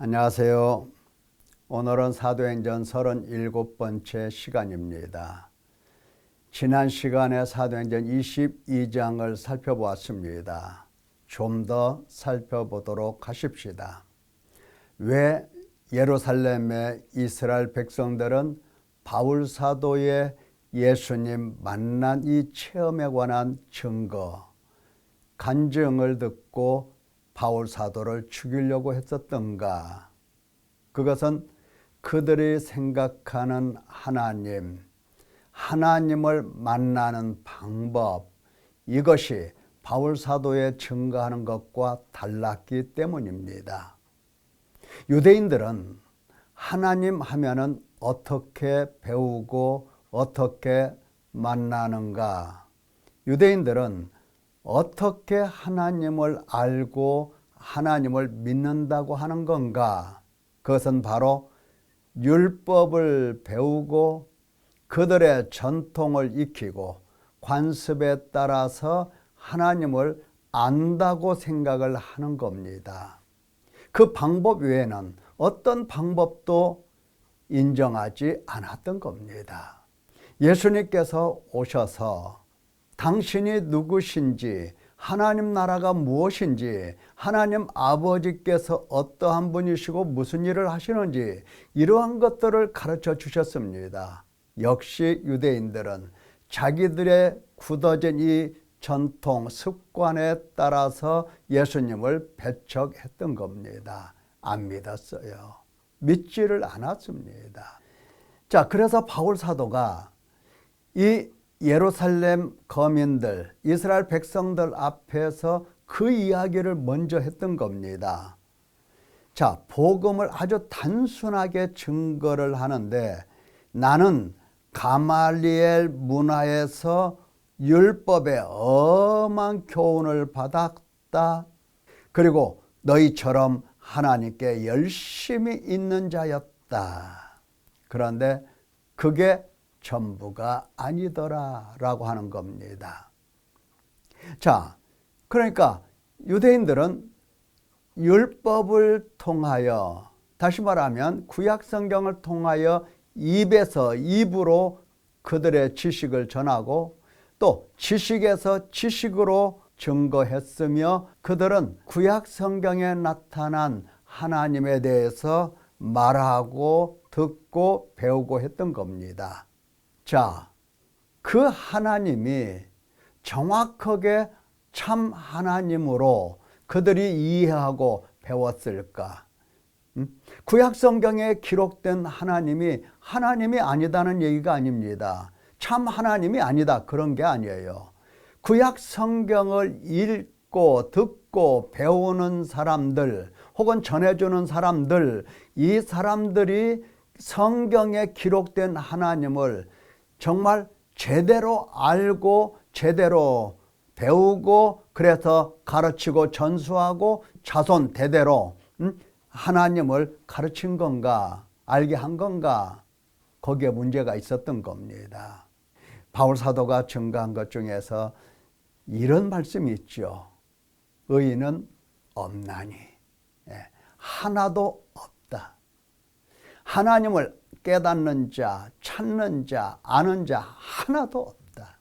안녕하세요. 오늘은 사도행전 37번째 시간입니다. 지난 시간에 사도행전 22장을 살펴보았습니다. 좀 더 살펴보도록 하십시다. 왜 예루살렘의 이스라엘 백성들은 바울 사도의 예수님 만난 이 체험에 관한 증거, 간증을 듣고 바울 사도를 죽이려고 했었던가? 그것은 그들이 생각하는 하나님을 만나는 방법, 이것이 바울 사도의 증거하는 것과 달랐기 때문입니다. 유대인들은 하나님 하면은 어떻게 배우고 어떻게 만나는가? 유대인들은 어떻게 하나님을 알고 하나님을 믿는다고 하는 건가? 그것은 바로 율법을 배우고 그들의 전통을 익히고 관습에 따라서 하나님을 안다고 생각을 하는 겁니다. 그 방법 외에는 어떤 방법도 인정하지 않았던 겁니다. 예수님께서 오셔서 당신이 누구신지, 하나님 나라가 무엇인지, 하나님 아버지께서 어떠한 분이시고 무슨 일을 하시는지 이러한 것들을 가르쳐 주셨습니다. 역시 유대인들은 자기들의 굳어진 이 전통, 습관에 따라서 예수님을 배척했던 겁니다. 안 믿었어요. 믿지를 않았습니다. 자, 그래서 바울 사도가 이 예루살렘 거민들, 이스라엘 백성들 앞에서 그 이야기를 먼저 했던 겁니다. 자, 복음을 아주 단순하게 증거를 하는데 나는 가말리엘 문화에서 율법에 엄한 교훈을 받았다. 그리고 너희처럼 하나님께 열심히 있는 자였다. 그런데 그게 전부가 아니더라 라고 하는 겁니다. 자, 그러니까 유대인들은 율법을 통하여, 다시 말하면 구약 성경을 통하여 입에서 입으로 그들의 지식을 전하고 또 지식에서 지식으로 증거했으며 그들은 구약 성경에 나타난 하나님에 대해서 말하고 듣고 배우고 했던 겁니다. 자, 그 하나님이 정확하게 참 하나님으로 그들이 이해하고 배웠을까? 구약 성경에 기록된 하나님이 아니다는 얘기가 아닙니다. 참 하나님이 아니다 그런 게 아니에요. 구약 성경을 읽고 듣고 배우는 사람들 혹은 전해주는 사람들, 이 사람들이 성경에 기록된 하나님을 정말 제대로 알고 제대로 배우고 그래서 가르치고 전수하고 자손 대대로 하나님을 가르친 건가, 알게 한 건가, 거기에 문제가 있었던 겁니다. 바울 사도가 증거한 것 중에서 이런 말씀이 있죠. 의인은 없나니, 하나도 없다. 하나님을 깨닫는 자, 찾는 자, 아는 자 하나도 없다.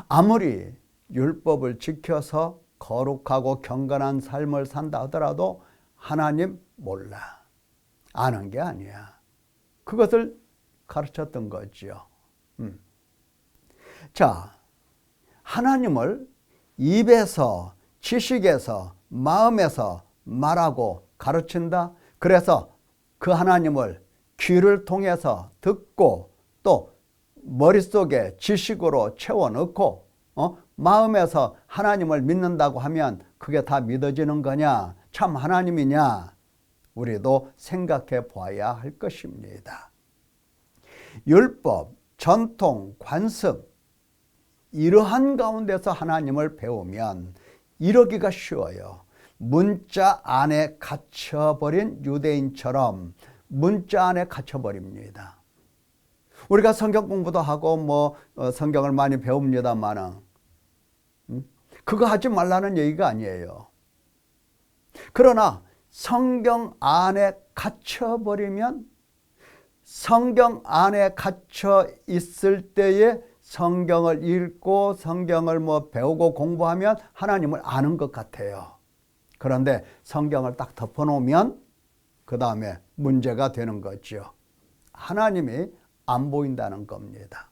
아무리 율법을 지켜서 거룩하고 경건한 삶을 산다 하더라도 하나님 몰라. 아는 게 아니야. 그것을 가르쳤던 거죠. 자, 하나님을 입에서, 지식에서, 마음에서 말하고 가르친다. 그래서 그 하나님을 귀를 통해서 듣고 또 머릿속에 지식으로 채워넣고 마음에서 하나님을 믿는다고 하면 그게 다 믿어지는 거냐? 참 하나님이냐? 우리도 생각해 봐야 할 것입니다. 율법, 전통, 관습 이러한 가운데서 하나님을 배우면 이러기가 쉬워요. 문자 안에 갇혀버린 유대인처럼 문자 안에 갇혀버립니다. 우리가 성경 공부도 하고 성경을 많이 배웁니다만 그거 하지 말라는 얘기가 아니에요. 그러나 성경 안에 갇혀버리면 성경 안에 갇혀 있을 때에 성경을 읽고 성경을 배우고 공부하면 하나님을 아는 것 같아요. 그런데 성경을 딱 덮어놓으면 그 다음에 문제가 되는 거죠. 하나님이 안 보인다는 겁니다.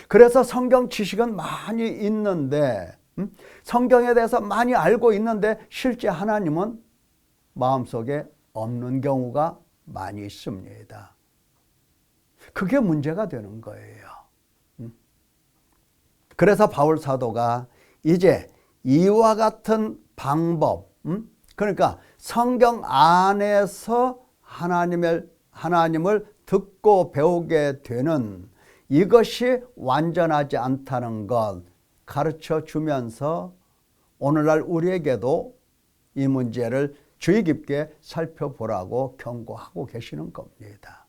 그래서 성경 지식은 많이 있는데 성경에 대해서 많이 알고 있는데 실제 하나님은 마음속에 없는 경우가 많이 있습니다. 그게 문제가 되는 거예요. 그래서 바울 사도가 이제 이와 같은 방법, 그러니까 성경 안에서 하나님을 듣고 배우게 되는 이것이 완전하지 않다는 것 가르쳐 주면서 오늘날 우리에게도 이 문제를 주의 깊게 살펴보라고 경고하고 계시는 겁니다.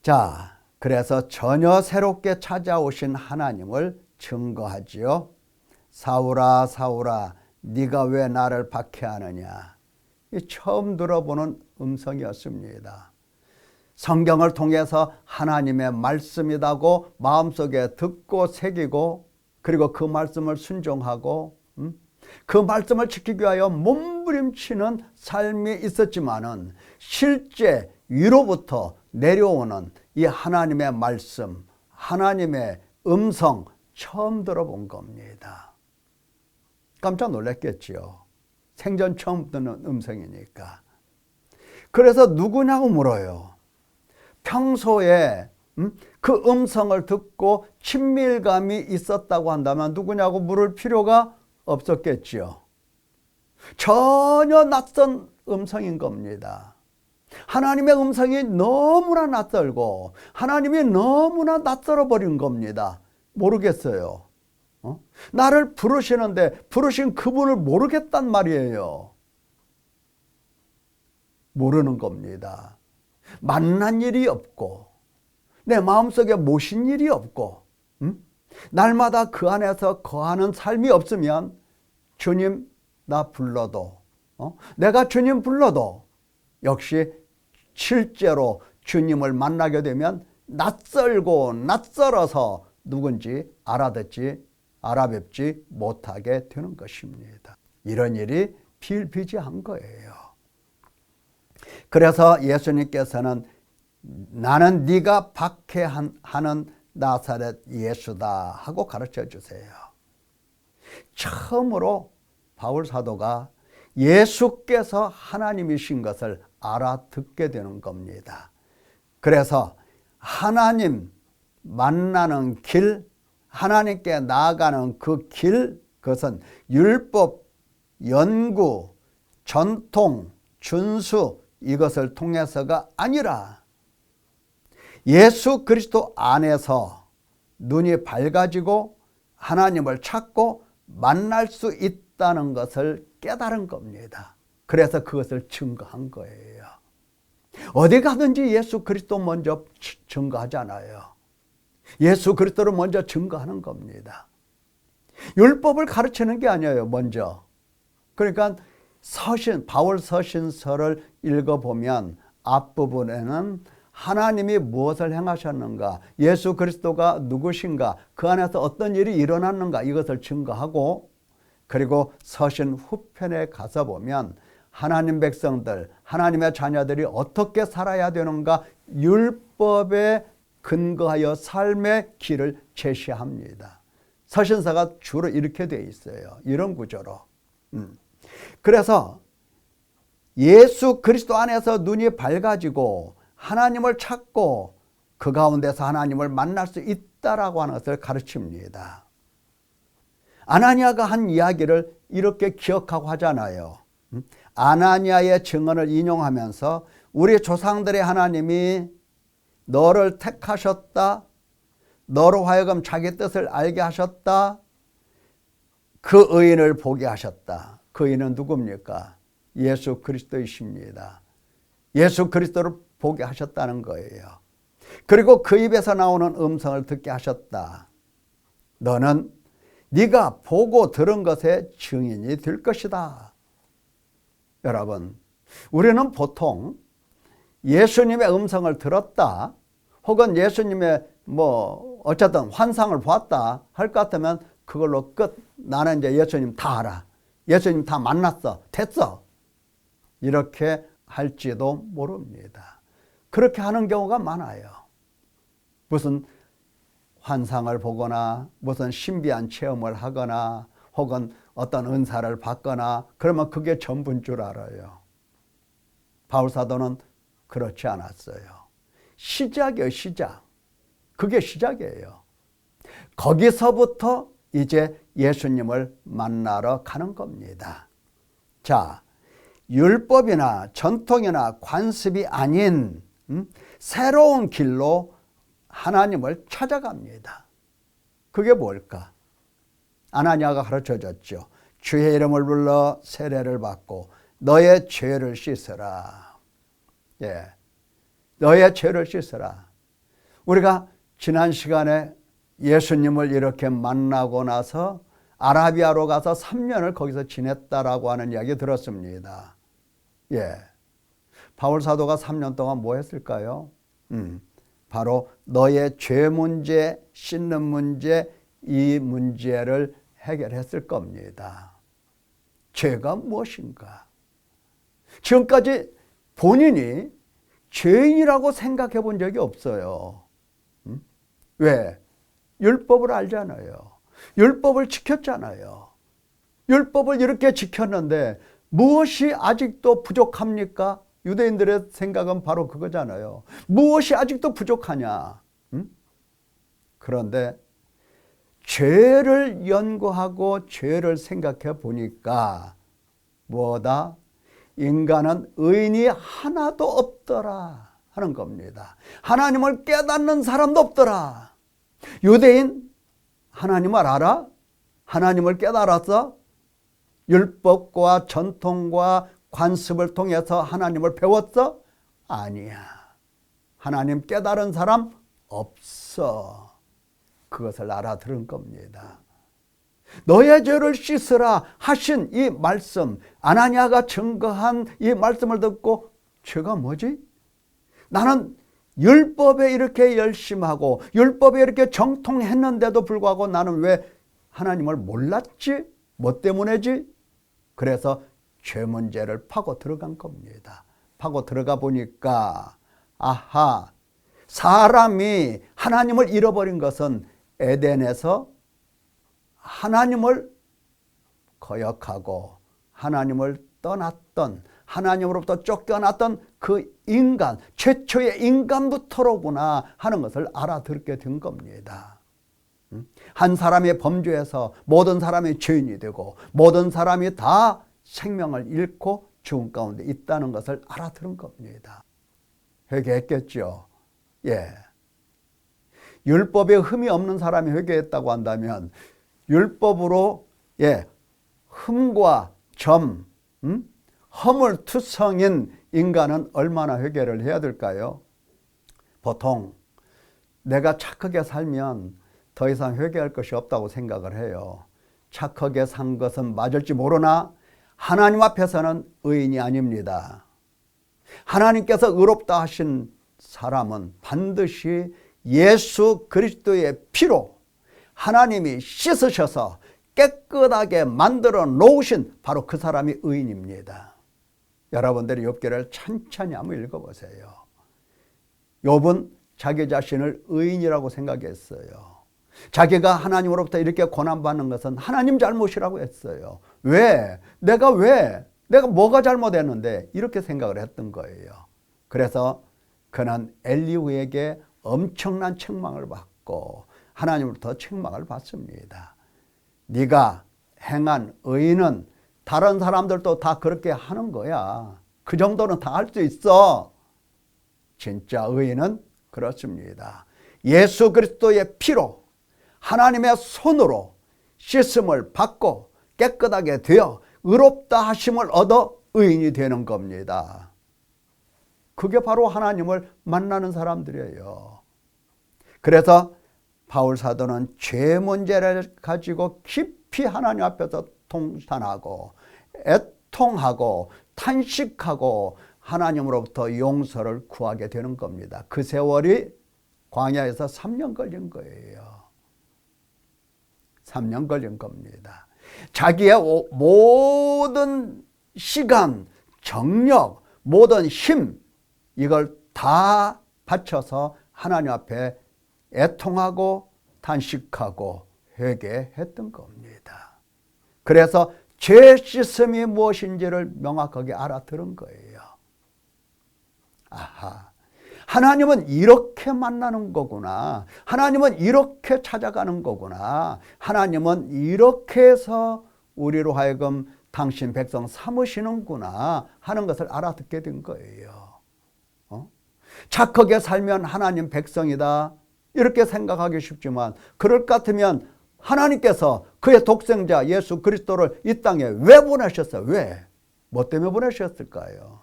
자, 그래서 전혀 새롭게 찾아오신 하나님을 증거하지요. 사울아 사울아 네가 왜 나를 박해하느냐. 처음 들어보는 음성이었습니다. 성경을 통해서 하나님의 말씀이라고 마음속에 듣고 새기고 그리고 그 말씀을 순종하고 그 말씀을 지키기 위하여 몸부림치는 삶이 있었지만은 실제 위로부터 내려오는 이 하나님의 말씀, 하나님의 음성 처음 들어본 겁니다. 깜짝 놀랐겠지요. 생전 처음 듣는 음성이니까. 그래서 누구냐고 물어요. 평소에 그 음성을 듣고 친밀감이 있었다고 한다면 누구냐고 물을 필요가 없었겠지요. 전혀 낯선 음성인 겁니다. 하나님의 음성이 너무나 낯설고 하나님이 너무나 낯설어 버린 겁니다. 모르겠어요. 나를 부르시는데 부르신 그분을 모르겠단 말이에요. 모르는 겁니다. 만난 일이 없고 내 마음속에 모신 일이 없고 날마다 그 안에서 거하는 삶이 없으면 주님 나 불러도 내가 주님 불러도 역시 실제로 주님을 만나게 되면 낯설고 낯설어서 누군지 알아뵙지 못하게 되는 것입니다. 이런 일이 비일비재한 거예요. 그래서 예수님께서는 나는 네가 박해하는 나사렛 예수다 하고 가르쳐 주세요. 처음으로 바울 사도가 예수께서 하나님이신 것을 알아듣게 되는 겁니다. 그래서 하나님 만나는 길, 하나님께 나아가는 그 길, 그것은 율법, 연구, 전통, 준수 이것을 통해서가 아니라 예수 그리스도 안에서 눈이 밝아지고 하나님을 찾고 만날 수 있다는 것을 깨달은 겁니다. 그래서 그것을 증거한 거예요. 어디 가든지 예수 그리스도 먼저 증거하잖아요. 예수 그리스도를 먼저 증거하는 겁니다. 율법을 가르치는 게 아니에요, 먼저. 그러니까 바울 서신서를 읽어보면 앞부분에는 하나님이 무엇을 행하셨는가, 예수 그리스도가 누구신가, 그 안에서 어떤 일이 일어났는가 이것을 증거하고, 그리고 서신 후편에 가서 보면 하나님 백성들, 하나님의 자녀들이 어떻게 살아야 되는가 율법에 근거하여 삶의 길을 제시합니다. 서신서가 주로 이렇게 되어 있어요. 이런 구조로. 그래서 예수 그리스도 안에서 눈이 밝아지고 하나님을 찾고 그 가운데서 하나님을 만날 수 있다라고 하는 것을 가르칩니다. 아나니아가 한 이야기를 이렇게 기억하고 하잖아요. 아나니아의 증언을 인용하면서 우리 조상들의 하나님이 너를 택하셨다, 너로 하여금 자기 뜻을 알게 하셨다, 그 의인을 보게 하셨다. 그 의인은 누굽니까? 예수 그리스도이십니다. 예수 그리스도를 보게 하셨다는 거예요. 그리고 그 입에서 나오는 음성을 듣게 하셨다. 너는 네가 보고 들은 것의 증인이 될 것이다. 여러분, 우리는 보통 예수님의 음성을 들었다 혹은 예수님의 어쨌든 환상을 보았다 할 것 같으면 그걸로 끝. 나는 이제 예수님 다 알아. 예수님 다 만났어. 됐어. 이렇게 할지도 모릅니다. 그렇게 하는 경우가 많아요. 무슨 환상을 보거나 무슨 신비한 체험을 하거나 혹은 어떤 은사를 받거나 그러면 그게 전부인 줄 알아요. 바울사도는 그렇지 않았어요. 시작이에요, 시작. 그게 시작이에요. 거기서부터 이제 예수님을 만나러 가는 겁니다. 자, 율법이나 전통이나 관습이 아닌 새로운 길로 하나님을 찾아갑니다. 그게 뭘까? 아나니아가 가르쳐줬죠. 주의 이름을 불러 세례를 받고 너의 죄를 씻으라. 예, 너의 죄를 씻으라. 우리가 지난 시간에 예수님을 이렇게 만나고 나서 아라비아로 가서 3년을 거기서 지냈다라고 하는 이야기 들었습니다. 예, 바울 사도가 3년 동안 뭐 했을까요? 바로 너의 죄 문제, 씻는 문제, 이 문제를 해결했을 겁니다. 죄가 무엇인가? 지금까지 본인이 죄인이라고 생각해 본 적이 없어요. 왜? 율법을 알잖아요. 율법을 지켰잖아요. 율법을 이렇게 지켰는데 무엇이 아직도 부족합니까? 유대인들의 생각은 바로 그거잖아요. 무엇이 아직도 부족하냐? 그런데 죄를 연구하고 죄를 생각해 보니까 뭐다? 인간은 의인이 하나도 없더라 하는 겁니다. 하나님을 깨닫는 사람도 없더라. 유대인 하나님을 알아? 하나님을 깨달았어? 율법과 전통과 관습을 통해서 하나님을 배웠어? 아니야. 하나님 깨달은 사람 없어. 그것을 알아들은 겁니다. 너의 죄를 씻으라 하신 이 말씀, 아나니아가 증거한 이 말씀을 듣고 죄가 뭐지? 나는 율법에 이렇게 열심하고 율법에 이렇게 정통했는데도 불구하고 나는 왜 하나님을 몰랐지? 뭐 때문에지? 그래서 죄 문제를 파고 들어간 겁니다. 파고 들어가 보니까 아하, 사람이 하나님을 잃어버린 것은 에덴에서 하나님을 거역하고 하나님을 떠났던, 하나님으로부터 쫓겨났던 그 인간, 최초의 인간부터로구나 하는 것을 알아듣게 된 겁니다. 한 사람의 범죄에서 모든 사람이 죄인이 되고 모든 사람이 다 생명을 잃고 죽음 가운데 있다는 것을 알아들은 겁니다. 회개했겠죠. 예. 율법에 흠이 없는 사람이 회개했다고 한다면 율법으로 흠과 점, 허물투성인 인간은 얼마나 회개를 해야 될까요? 보통 내가 착하게 살면 더 이상 회개할 것이 없다고 생각을 해요. 착하게 산 것은 맞을지 모르나 하나님 앞에서는 의인이 아닙니다. 하나님께서 의롭다 하신 사람은 반드시 예수 그리스도의 피로 하나님이 씻으셔서 깨끗하게 만들어 놓으신 바로 그 사람이 의인입니다. 여러분들이 욥기를 천천히 한번 읽어보세요. 욥은 자기 자신을 의인이라고 생각했어요. 자기가 하나님으로부터 이렇게 고난받는 것은 하나님 잘못이라고 했어요. 왜? 내가 뭐가 잘못했는데 이렇게 생각을 했던 거예요. 그래서 그는 엘리후에게 엄청난 책망을 받고 하나님으로부터 책망을 받습니다. 네가 행한 의는 다른 사람들도 다 그렇게 하는 거야. 그 정도는 다 할 수 있어. 진짜 의인은 그렇습니다. 예수 그리스도의 피로 하나님의 손으로 씻음을 받고 깨끗하게 되어 의롭다 하심을 얻어 의인이 되는 겁니다. 그게 바로 하나님을 만나는 사람들이에요. 그래서 바울 사도는 죄 문제를 가지고 깊이 하나님 앞에서 통탄하고 애통하고 탄식하고 하나님으로부터 용서를 구하게 되는 겁니다. 그 세월이 광야에서 3년 걸린 거예요. 3년 걸린 겁니다. 자기의 모든 시간, 정력, 모든 힘 이걸 다 바쳐서 하나님 앞에 애통하고 탄식하고 회개했던 겁니다. 그래서 죄 씻음이 무엇인지를 명확하게 알아들은 거예요. 아하, 하나님은 이렇게 만나는 거구나. 하나님은 이렇게 찾아가는 거구나. 하나님은 이렇게 해서 우리로 하여금 당신 백성 삼으시는구나 하는 것을 알아듣게 된 거예요. 착하게 살면 하나님 백성이다 이렇게 생각하기 쉽지만 그럴 것 같으면 하나님께서 그의 독생자 예수 그리스도를 이 땅에 왜 보내셨어요? 왜? 뭐 때문에 보내셨을까요?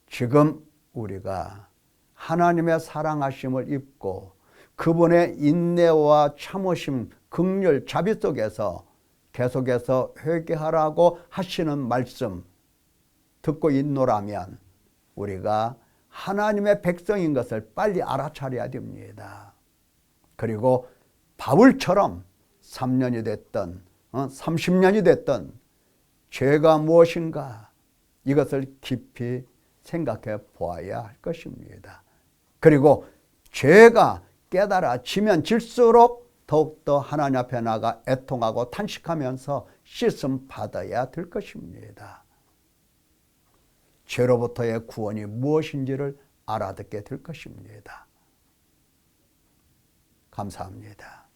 지금 우리가 하나님의 사랑하심을 입고 그분의 인내와 참으심, 긍휼, 자비 속에서 계속해서 회개하라고 하시는 말씀 듣고 있노라면 우리가 하나님의 백성인 것을 빨리 알아차려야 됩니다. 그리고 바울처럼 3년이 됐든 30년이 됐든 죄가 무엇인가 이것을 깊이 생각해 보아야 할 것입니다. 그리고 죄가 깨달아지면 질수록 더욱더 하나님 앞에 나가 애통하고 탄식하면서 씻음 받아야 될 것입니다. 죄로부터의 구원이 무엇인지를 알아듣게 될 것입니다. 감사합니다.